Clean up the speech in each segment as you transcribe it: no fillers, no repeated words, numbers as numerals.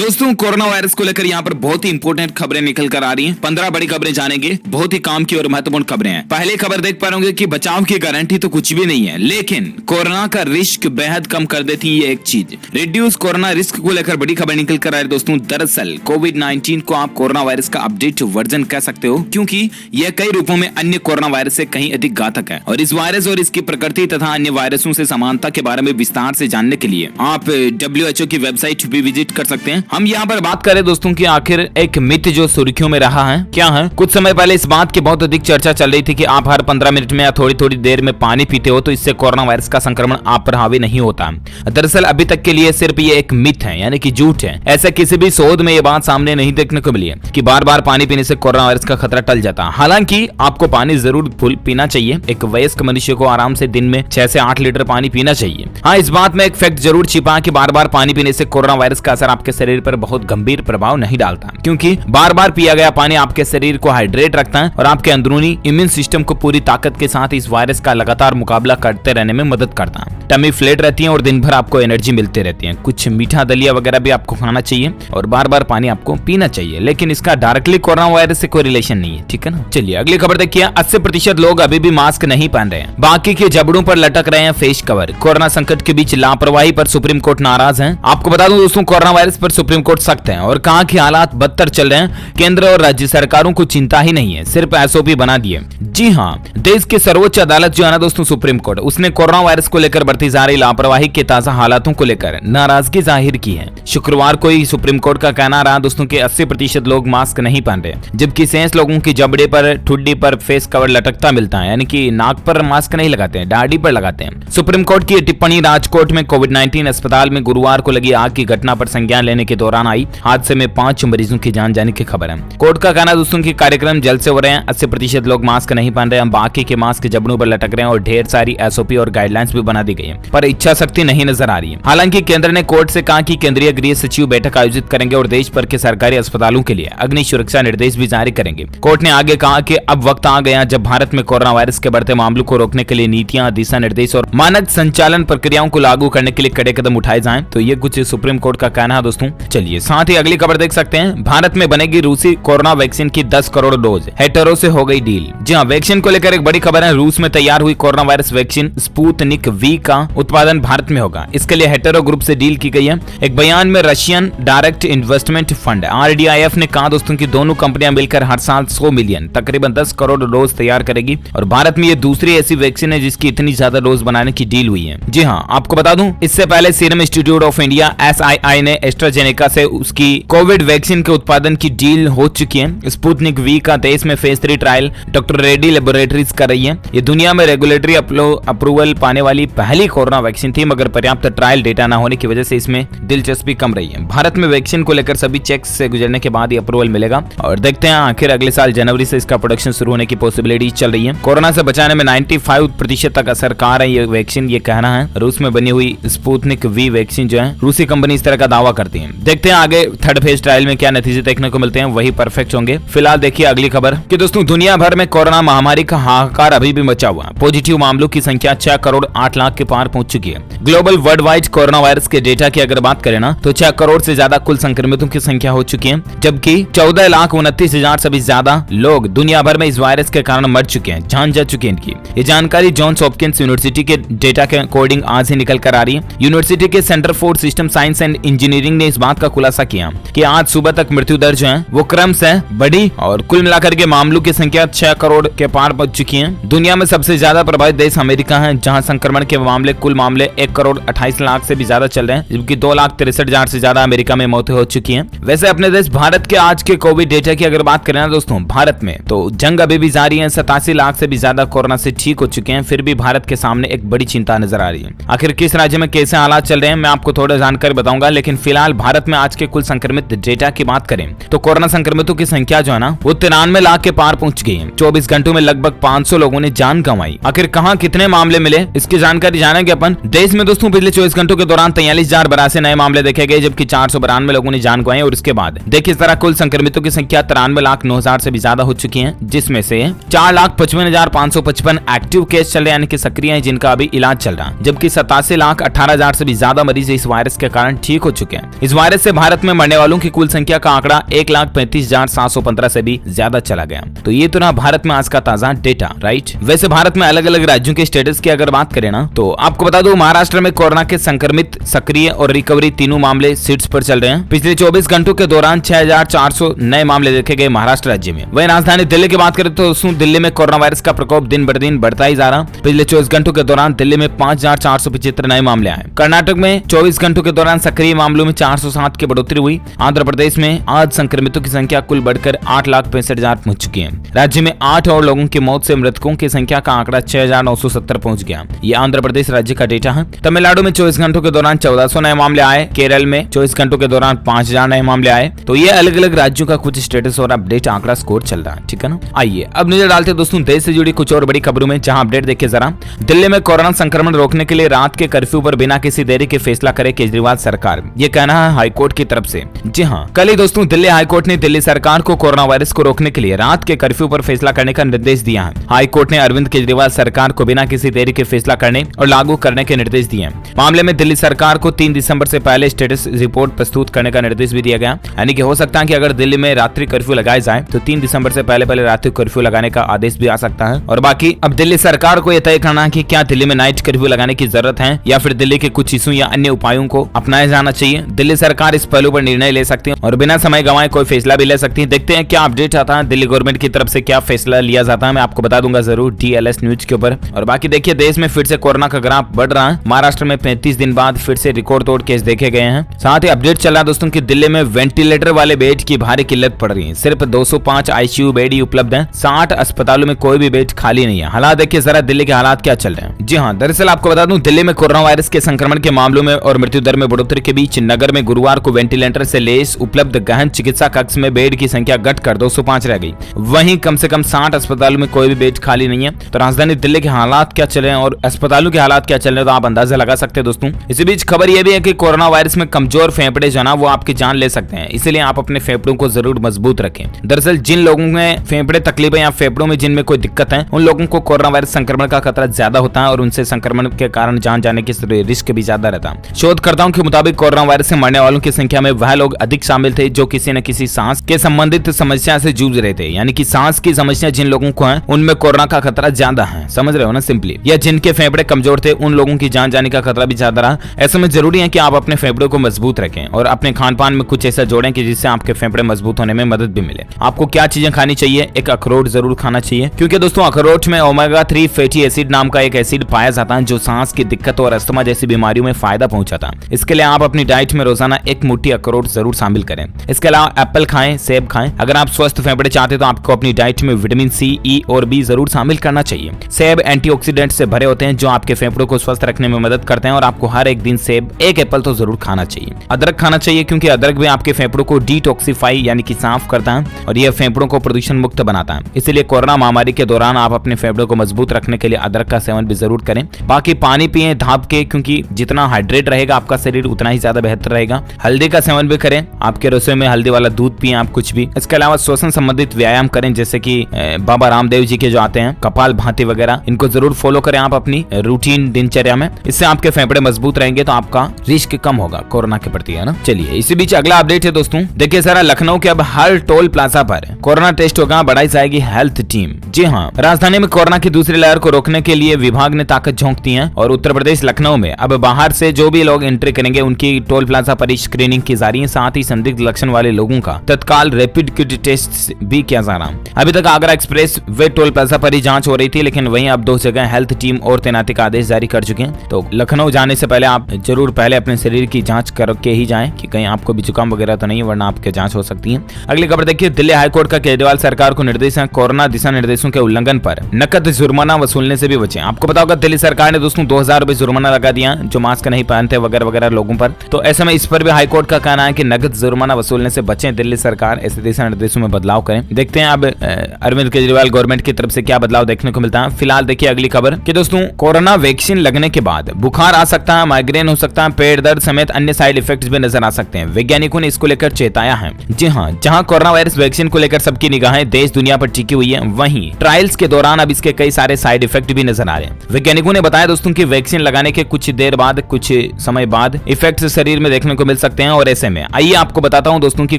दोस्तों, corona virus को लेकर यहाँ पर बहुत ही इंपॉर्टेंट खबरें निकल कर आ रही हैं। 15 बड़ी खबरें जानेंगे, बहुत ही काम की और महत्वपूर्ण खबरें हैं। पहले खबर देख पा रहे होंगे कि बचाव की गारंटी तो कुछ भी नहीं है, लेकिन कोरोना का रिस्क बेहद कम कर देती है ये एक चीज। रिड्यूस कोरोना रिस्क को लेकर बड़ी खबर निकल कर आ रही है। दोस्तों, दरअसल कोविड-19 को आप कोरोना वायरस का अपडेट वर्जन कह सकते हो, क्योंकि यह कई रूपों में अन्य कोरोना वायरस से कहीं अधिक घातक है। और इस वायरस और इसकी प्रकृति तथा अन्य वायरसों से समानता के बारे में विस्तार से जानने के लिए आप WHO की वेबसाइट भी विजिट कर सकते हैं। हम यहाँ पर बात करें दोस्तों कि आखिर एक मिथ जो सुर्खियों में रहा है क्या है। कुछ समय पहले इस बात की बहुत अधिक चर्चा चल रही थी कि आप हर 15 मिनट में या थोड़ी थोड़ी देर में पानी पीते हो तो इससे कोरोना वायरस का संक्रमण आप पर हावी नहीं होता। दरअसल अभी तक के लिए सिर्फ ये एक मिथ है, यानी कि झूठ है। ऐसा किसी भी शोध में ये बात सामने नहीं देखने को मिली है कि बार बार पानी पीने से कोरोना वायरस का खतरा टल जाता। हालांकि आपको पानी जरूर फुल पीना चाहिए। एक वयस्क मनुष्य को आराम से दिन में 6 से 8 लीटर पानी पीना चाहिए। हाँ, इस बात में एक फैक्ट जरूर छिपा कि बार बार पानी पीने से कोरोना वायरस का असर आपके शरीर पर बहुत गंभीर प्रभाव नहीं डालता, क्योंकि बार बार पिया गया पानी आपके शरीर को हाइड्रेट रखता है और आपके अंदरूनी इम्यून सिस्टम को पूरी ताकत के साथ इस वायरस का लगातार मुकाबला करते रहने में मदद करता है। टमी फ्लैट रहती है और दिन भर आपको एनर्जी मिलती रहती है। कुछ मीठा दलिया वगैरह भी आपको खाना चाहिए और बार बार पानी आपको पीना चाहिए, लेकिन इसका डायरेक्टली कोरोना वायरस से कोई रिलेशन नहीं है, ठीक है ना। चलिए अगली खबर देखिए। 80% लोग अभी भी मास्क नहीं पहन रहे हैं, बाकी के जबड़ों पर लटक रहे हैं फेस कवर। कोरोना संकट के बीच लापरवाही पर सुप्रीम कोर्ट नाराज है। आपको बता दूं दोस्तों, कोरोना वायरस पर सुप्रीम कोर्ट सख्त है और कहा कि हालात बदतर चल रहे हैं। केंद्र और राज्य सरकारों को चिंता ही नहीं है, सिर्फ SOP बना दिए। जी हाँ, देश की सर्वोच्च अदालत जो है ना दोस्तों, सुप्रीम कोर्ट, उसने कोरोना वायरस को लेकर बरती जा रही लापरवाही के ताजा हालातों को लेकर नाराजगी जाहिर की है। शुक्रवार को ही सुप्रीम कोर्ट का कहना रहा दोस्तों कि 80% लोग मास्क नहीं पहन रहे, जबकि शेष लोगों की जबड़े पर, ठुड्डी पर फेस कवर लटकता मिलता है, यानी कि नाक पर मास्क नहीं लगाते हैं, दाढ़ी पर लगाते हैं। सुप्रीम कोर्ट की टिप्पणी राजकोट में कोविड-19 अस्पताल में गुरुवार को लगी आग की घटना पर संज्ञान लेने के दौरान आई। हादसे में 5 मरीजों की जान जाने की खबर है। कोर्ट का कहना दोस्तों कि कार्यक्रम जल्द से हो रहे हैं। 80% लोग मास्क नहीं पहन रहे हैं, बाकी के मास्क जबड़ों पर लटक रहे हैं और ढेर सारी SOP और गाइडलाइंस भी बना दी गई है, पर इच्छा शक्ति नहीं नजर आ रही है। हालांकि केंद्र ने कोर्ट से कहा कि केंद्रीय गृह सचिव बैठक आयोजित करेंगे और देश भर के सरकारी अस्पतालों के लिए अग्नि सुरक्षा निर्देश भी जारी करेंगे। कोर्ट ने आगे कहा कि अब वक्त आ गया जब भारत में कोरोना वायरस के बढ़ते मामलों को रोकने के लिए नीतियां, दिशा निर्देश और मानक संचालन प्रक्रियाओं को लागू करने के लिए कड़े कदम उठाए जाएं। तो ये कुछ सुप्रीम कोर्ट का कहना है दोस्तों। चलिए साथ ही अगली खबर देख सकते हैं। भारत में बनेगी रूसी कोरोना वैक्सीन की 10 करोड़ डोज, हेटेरो से हो गई डील। जी हाँ, वैक्सीन को लेकर एक बड़ी खबर है। रूस में तैयार हुई corona virus vaccine Sputnik V का उत्पादन भारत में होगा। इसके लिए हेटेरो ग्रुप से डील की गई है। एक बयान में Russian direct investment fund RDIF ने कहा दोस्तों कि दोनों कंपनियां मिलकर हर साल 100 मिलियन, तकरीबन 10 करोड़ डोज तैयार करेगी और भारत में ये दूसरी ऐसी वैक्सीन है जिसकी इतनी ज्यादा डोज बनाने की डील हुई है। जी हाँ, आपको बता दूं, इससे पहले serum institute of India SII ने एस्ट्राजेनेका से उसकी कोविड वैक्सीन के उत्पादन की डील हो चुकी है। स्पुतनिक V का देश में phase 3 trial doctor Reddy laboratories कर रही है। ये दुनिया में रेगुलेटरी अप्रूवल पाने वाली पहली कोरोना वैक्सीन थी, मगर पर्याप्त ट्रायल डेटा न होने की वजह से इसमें दिलचस्पी कम रही है। भारत में वैक्सीन को लेकर सभी चेक्स से गुजरने के बाद ये अप्रूवल मिलेगा और देखते हैं आखिर अगले साल जनवरी से इसका प्रोडक्शन शुरू होने की पॉसिबिलिटी चल रही है। कोरोना से बचाने में 95% तक असरकार है ये वैक्सीन, ये कहना है। रूस में बनी हुई स्पुतनिक V वैक्सीन जो है, रूसी कंपनी इस तरह का दावा करती है। देखते हैं आगे थर्ड फेज ट्रायल में क्या नतीजे देखने को मिलते हैं, वही परफेक्ट होंगे। फिलहाल देखिए अगली खबर कि दोस्तों, दुनिया भर में कोरोना महामारी का हाहाकार अभी भी मचा हुआ है। पॉजिटिव मामलों की संख्या 6 करोड़ 8 लाख के पार पहुंच चुकी है। Global world wide corona virus के डेटा की अगर बात करें ना, तो 6 करोड़ से ज्यादा कुल संक्रमितों की संख्या हो चुकी है, जबकि 14,29,000 से भी ज्यादा लोग दुनिया भर में इस वायरस के कारण मर चुके हैं, जान जा चुकी है इनकी। ये जानकारी जॉन्स हॉपकिंस यूनिवर्सिटी के डेटा के अकॉर्डिंग आज ही निकल कर आ रही है। यूनिवर्सिटी के centre for system science and engineering ने इस बात का खुलासा किया कि आज सुबह तक मृत्यु दर जो है वो क्रम से बढ़ी और कुल मिलाकर के मामलों की संख्या 6 करोड़ के पार पहुंच चुकी है। दुनिया में सबसे ज्यादा प्रभावित देश अमेरिका है, जहां संक्रमण के मामले, कुल मामले 1 करोड़ 28 लाख से भी ज्यादा चल रहे हैं, जबकि 2,63,000 से ज्यादा अमेरिका में मौतें हो चुकी हैं। वैसे अपने देश भारत के आज के कोविड डेटा की अगर बात करें ना दोस्तों, भारत में तो जंग अभी भी जारी है। 87 लाख से भी ज्यादा कोरोना से ठीक हो चुके हैं, फिर भी भारत के सामने एक बड़ी चिंता नजर आ रही है। आखिर किस राज्य में कैसे हालात चल रहे हैं मैं आपको थोड़ा जानकारी बताऊंगा, लेकिन फिलहाल भारत में आज के कुल संक्रमित डेटा की बात करें तो कोरोना संक्रमितों की संख्या जो है ना वो 93 लाख के पार पहुंच गई है। 24 घंटों में लगभग 500 लोगों ने जान गंवाई। आखिर कहां कितने मामले मिले, इसकी जानकारी जानेंगे अपन। देश में दोस्तों पिछले 24 घंटों के दौरान 43,082 नए मामले देखे गए, जबकि 492 लोगों ने जान गंवाई और इसके बाद देखिए इस तरह कुल संक्रमितों की संख्या 93,09,000 से भी ज्यादा हो चुकी है, जिसमें से 4,55,555 एक्टिव केस चल रहे, यानी कि सक्रिय हैं, जिनका अभी इलाज चल रहा है, जबकि 87,18,000 से भी ज्यादा मरीज इस वायरस के कारण ठीक हो चुके हैं। इस वायरस वायरस से भारत में मरने वालों की कुल संख्या का आंकड़ा 1,35,715 से भी ज्यादा चला गया। तो ये तो रहा भारत में आज का ताजा डेटा, राइट। वैसे भारत में अलग अलग राज्यों के स्टेटस की अगर बात करें ना, तो आपको बता दूं महाराष्ट्र में कोरोना के संक्रमित, सक्रिय और रिकवरी तीनों मामले शीर्ष पर चल रहे हैं। पिछले 24 घंटों के दौरान 6,400 नए मामले देखे गए महाराष्ट्र राज्य में। वहीं राजधानी दिल्ली की बात करें तो दिल्ली में कोरोना वायरस का प्रकोप दिन ब दिन बढ़ता ही जा रहा। पिछले 24 घंटों के दौरान दिल्ली में 5,475 नए मामले आए। कर्नाटक में 24 घंटों के दौरान सक्रिय मामलों में 407 की बढ़ोतरी हुई। आंध्र प्रदेश में आज संक्रमितों की संख्या कुल बढ़कर 8,65,000 पहुंच चुकी है। राज्य में 8 और लोगों की मौत से मृतकों की संख्या का आंकड़ा 6,970 पहुंच गया। ये आंध्र प्रदेश राज्य का डेटा है। तमिलनाडु में 24 घंटों के दौरान 1400 नए मामले आए। केरल में 24 घंटों के दौरान 5,000 नए मामले आए। तो ये अलग अलग राज्यों का कुछ स्टेटस और अपडेट आंकड़ा स्कोर चल रहा है, ठीक है ना। आइए अब नजर डालते दोस्तों देश से जुड़ी कुछ और बड़ी खबरों में, जहां अपडेट देखिए जरा। दिल्ली में कोरोना संक्रमण रोकने के लिए रात के कर्फ्यू पर बिना किसी देरी के फैसला करे केजरीवाल सरकार, ये कहना है हाईकोर्ट की तरफ से। जी हां, कल ही दोस्तों दिल्ली हाईकोर्ट ने दिल्ली सरकार को कोरोना वायरस को रोकने के लिए रात के कर्फ्यू पर फैसला करने का निर्देश दिया है। हाईकोर्ट ने अरविंद केजरीवाल सरकार को बिना किसी देरी के फैसला करने और लागू करने के निर्देश दिए हैं। मामले में दिल्ली सरकार को 3 दिसंबर से पहले स्टेटस रिपोर्ट प्रस्तुत करने का निर्देश भी दिया गया। यानी कि हो सकता है कि अगर दिल्ली में रात्रि कर्फ्यू लगाया जाए तो 3 दिसंबर से पहले रात्रि कर्फ्यू लगाने का आदेश भी आ सकता है। और बाकी अब दिल्ली सरकार को यह तय करना है कि क्या दिल्ली में नाइट कर्फ्यू लगाने की जरूरत है या फिर दिल्ली के कुछ इशू या अन्य उपायों को अपनाया जाना चाहिए। दिल्ली सरकार इस पहलू पर निर्णय ले सकती है और बिना समय गंवाए कोई फैसला भी ले सकती है। देखते हैं क्या अपडेट आता है, दिल्ली गवर्नमेंट की तरफ से क्या फैसला लिया जाता है, मैं आपको बता दूंगा जरूर DLS न्यूज के ऊपर। और बाकी देखिए देश में फिर से कोरोना का ग्राफ बढ़ रहा है। महाराष्ट्र में 35 दिन बाद फिर से रिकॉर्ड तोड़ केस देखे गए हैं। साथ ही अपडेट चल रहा है दोस्तों कि दिल्ली में वेंटिलेटर वाले बेड की भारी किल्लत पड़ रही है। सिर्फ 205 ICU बेड ही उपलब्ध है। 60 अस्पतालों में कोई भी बेड खाली नहीं है। हालात देखिए जरा दिल्ली के हालात क्या चल रहे हैं। जी हाँ, दरअसल आपको बता दूं दिल्ली में कोरोना वायरस के संक्रमण के मामलों में और मृत्यु दर में बढ़ोतरी के बीच नगर में गुरुवार को वेंटिलेटर से लैस उपलब्ध गहन चिकित्सा कक्ष में बेड की संख्या घटकर 205 रह गई। वहीं कम से कम 60 अस्पतालों में कोई भी बेड खाली नहीं है। तो राजधानी दिल्ली के हालात क्या चल रहे हैं और अस्पतालों के हालात क्या चल रहे हैं तो आप अंदाजा लगा सकते हैं दोस्तों। इसी बीच खबर यह भी है कि कोरोना वायरस में कमजोर फेफड़े जो ना वो आपकी जान ले सकते हैं, इसलिए आप अपने फेफड़ों को जरूर मजबूत रखें। दरअसल जिन लोगों में फेफड़े तकलीफें या फेफड़ों में जिनमें कोई दिक्कत है उन लोगों को कोरोना वायरस संक्रमण का खतरा ज्यादा होता है और उनसे संक्रमण के कारण जान जाने की रिस्क भी ज्यादा रहता है। शोधकर्ताओं के मुताबिक कोरोना वायरस से मरने वालों की संख्या में वह लोग अधिक शामिल थे जो किसी न किसी सांस के संबंधित समस्या से जूझ रहे थे। यानी कि सांस की समस्या जिन लोगों को है उनमें कोरोना का खतरा ज्यादा है, समझ रहे हो ना सिंपली। या जिनके फेफड़े कमजोर थे उन लोगों की जान जाने का खतरा भी ज्यादा रहा। ऐसे में जरूरी है कि आप अपने फेफड़ों को मजबूत रखें और अपने खान पान में कुछ ऐसा जोड़ें कि जिससे आपके फेफड़े मजबूत होने में मदद भी मिले। आपको क्या चीजें खानी चाहिए? एक अखरोट जरूर खाना चाहिए, क्योंकि दोस्तों अखरोट में ओमेगा 3 फैटी एसिड नाम का एक एसिड पाया जाता है जो सांस की दिक्कत और अस्थमा जैसी बीमारियों में फायदा पहुंचाता है। इसके लिए आप अपनी डाइट में रोजाना एक मुट्ठी अखरोट जरूर शामिल करें। इसके अलावा एप्पल खाएं, सेब खाएं। अगर आप स्वस्थ फेफड़े चाहते तो आपको अपनी डाइट में विटामिन C, E और B जरूर शामिल करना चाहिए। सेब एंटीऑक्सीडेंट से भरे होते हैं जो आपके फेफड़ों को स्वस्थ रखने में मदद करते हैं और आपको हर एक दिन सेब, एक एप्पल तो जरूर खाना चाहिए। अदरक खाना चाहिए क्योंकि अदरक भी आपके फेफड़ों को डिटॉक्सिफाई यानी कि साफ करता है और यह फेफड़ों को प्रदूषण मुक्त बनाता है। इसलिए कोरोना महामारी के दौरान आप अपने फेफड़ों को मजबूत रखने के लिए अदरक का सेवन भी जरूर करें। बाकी पानी पिएं धाप के, क्योंकि जितना हाइड्रेट रहेगा आपका शरीर उतना ही ज्यादा बेहतर रहेगा। हल्दी का सेवन भी करें, आपके रसोई में हल्दी वाला दूध पिएं आप कुछ भी। इसके अलावा श्वसन संबंधित व्यायाम करें, जैसे कि बाबा रामदेव जी के जो आते हैं कपाल भाती वगैरह, इनको जरूर फॉलो करें आप अपनी रूटीन दिनचर्या में। इससे आपके फेफड़े मजबूत रहेंगे तो आपका रिस्क कम होगा कोरोना के प्रति, है ना। चलिए इसी बीच अगला अपडेट है दोस्तों, देखिए सारा लखनऊ के अब हर टोल प्लाजा पर कोरोना टेस्ट होगा, बढ़ाई जाएगी हेल्थ टीम। जी हाँ, राजधानी में कोरोना की दूसरी लहर को रोकने के लिए विभाग ने ताकत झोंक दी है और उत्तर प्रदेश लखनऊ में अब बाहर से जो भी लोग एंट्री करेंगे उनकी टोल प्लाजा पर स्क्रीनिंग की जा रही है। साथ ही संदिग्ध लक्षण वाले लोगों का तत्काल रैपिड किट टेस्ट भी किया जा रहा है। अभी तक Agra express way toll plaza पर ही जांच हो रही थी, लेकिन वहीं अब 2 जगह हेल्थ टीम और तैनाती का आदेश जारी कर चुके हैं। तो लखनऊ जाने से पहले आप जरूर पहले अपने शरीर की जांच करके ही जाएं कि कहीं आपको भी जुकाम वगैरह तो नहीं, वरना आपकी जांच हो सकती है। अगली खबर देखिए, दिल्ली हाईकोर्ट का केजरीवाल सरकार को निर्देश है, कोरोना दिशा निर्देशों के उल्लंघन पर नकद जुर्माना वसूलने से भी बचें। आपको पता होगा दिल्ली सरकार ने दोस्तों 2000 रुपए जुर्माना लगा दिया जो मास्क नहीं पहनते वगैरह वगैरह लोगों पर। तो ऐसे में इस पर भी हाईकोर्ट का कहना है कि नकद जुर्माना वसूलने से बचें, दिल्ली सरकार ऐसे दिशा निर्देशों में बदलाव करें। देखते हैं अब अरविंद केजरीवाल गवर्नमेंट की तरफ से क्या बदलाव देखने को मिलता है। फिलहाल देखिए अगली खबर कि दोस्तों कोरोना वैक्सीन लगने के बाद बुखार आ सकता है, माइग्रेन हो सकता है, पेट दर्द समेत अन्य साइड इफेक्ट्स भी नजर आ सकते हैं। वैज्ञानिकों ने इसको लेकर चेताया है। जी हाँ, जहां कोरोना वायरस वैक्सीन को लेकर सबकी निगाहें देश दुनिया पर टिकी हुई है, वहीं ट्रायल्स के दौरान अब इसके कई सारे साइड इफेक्ट भी नजर आ रहे हैं। वैज्ञानिकों ने बताया दोस्तों कि वैक्सीन लगाने के कुछ देर बाद, कुछ समय बाद इफेक्ट्स शरीर में देखने को मिल सकते हैं। और ऐसे में आइए आपको बताता हूं दोस्तों कि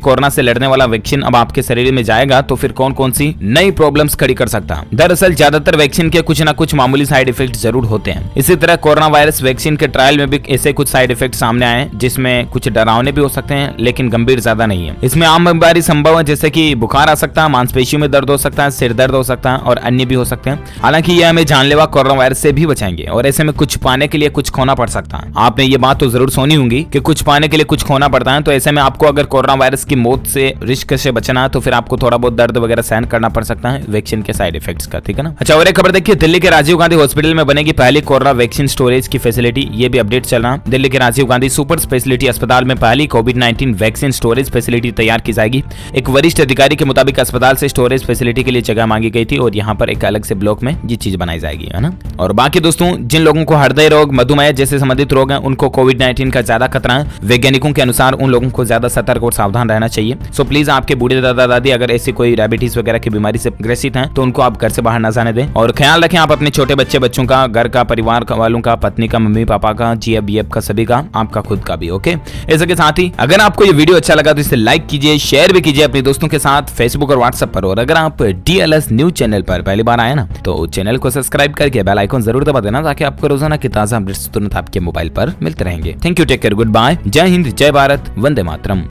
कोरोना से लड़ने वाला वैक्सीन अब आपके शरीर में जाएगा तो फिर कौन कौन सी नई प्रॉब्लम्स खड़ी कर सकता है। दरअसल ज्यादातर वैक्सीन के कुछ ना कुछ मामूली साइड इफेक्ट जरूर होते हैं। इसी तरह कोरोना वायरस वैक्सीन के ट्रायल में भी ऐसे कुछ साइड इफेक्ट सामने आए जिसमें कुछ डरावने भी हो सकते हैं लेकिन गंभीर ज्यादा नहीं है। इसमें आम बीमारी संभव है जैसे कि बुखार आ सकता है, मांसपेशियों में दर्द हो सकता है, सिर दर्द हो सकता है और अन्य भी हो सकते हैं। हालांकि ये हमें जानलेवा कोरोना वायरस से भी बचाएंगे और ऐसे में कुछ पाने के लिए कुछ खोना पड़ सकता है। आपने ये बात तो जरूर सुनी होगी कि कुछ पाने के लिए कुछ खोना पड़ता है। तो ऐसे में आपको अगर कोरोना वायरस की मौत से रिस्क से बचना है तो फिर आपको थोड़ा बहुत दर्द वगैरह सहन करना पड़ सकता है वैक्सीन के साइड इफेक्ट्स का, ठीक है ना। अच्छा, और एक खबर देखिए, दिल्ली के राजीव गांधी हॉस्पिटल में बनेगी पहली कोरोना वैक्सीन स्टोरेज की फैसिलिटी। ये भी अपडेट चल रहा है। दिल्ली के राजीव गांधी सुपर स्पेशलिटी अस्पताल में पहली कोविड-19 वैक्सीन स्टोरेज फैसिलिटी तैयार की जाएगी। एक वरिष्ठ अधिकारी के मुताबिक अस्पताल से स्टोरेज फैसिलिटी के लिए जगह मांगी गई थी और यहाँ पर एक अलग से ब्लॉक में ये चीज बनाई जाएगी, है ना। और बाकी दोस्तों, जिन लोगों को हृदय रोग, मधुमेह जैसे संबंधित रोग हैं उनको कोविड-19 का ज्यादा खतरा है। वैज्ञानिकों के अनुसार उन लोगों को ज्यादा सतर्क और सावधान रहना चाहिए। सो प्लीज आपके बूढ़े दादा दादी अगर ऐसी कोई डायबिटीज वगैरह की बीमारी से ग्रसित हैं तो उनको आप घर से बाहर न जाने दें। और ख्याल रखें आप अपने छोटे बच्चों का, घर का, परिवार वालों का, पत्नी का, मम्मी पापा का, जीएफ बीएफ का, सभी का, आपका खुद का भी। ओके, ऐसे के साथ ही अगर आपको ये वीडियो अच्छा लगा तो इसे लाइक कीजिए, शेयर भी कीजिए अपने दोस्तों के साथ फेसबुक और व्हाट्सएप पर। और अगर आप DLS न्यूज चैनल पर पहली बार आए ना तो चैनल को सब्सक्राइब करके बेल आइकन जरूर दबा देना ताकि आपको रोजाना की ताजा अपडेट्स तुरंत आपके मोबाइल पर मिलते रहेंगे। Thank you, take care, good bye, जय हिंद, जय भारत, वंदे मातरम।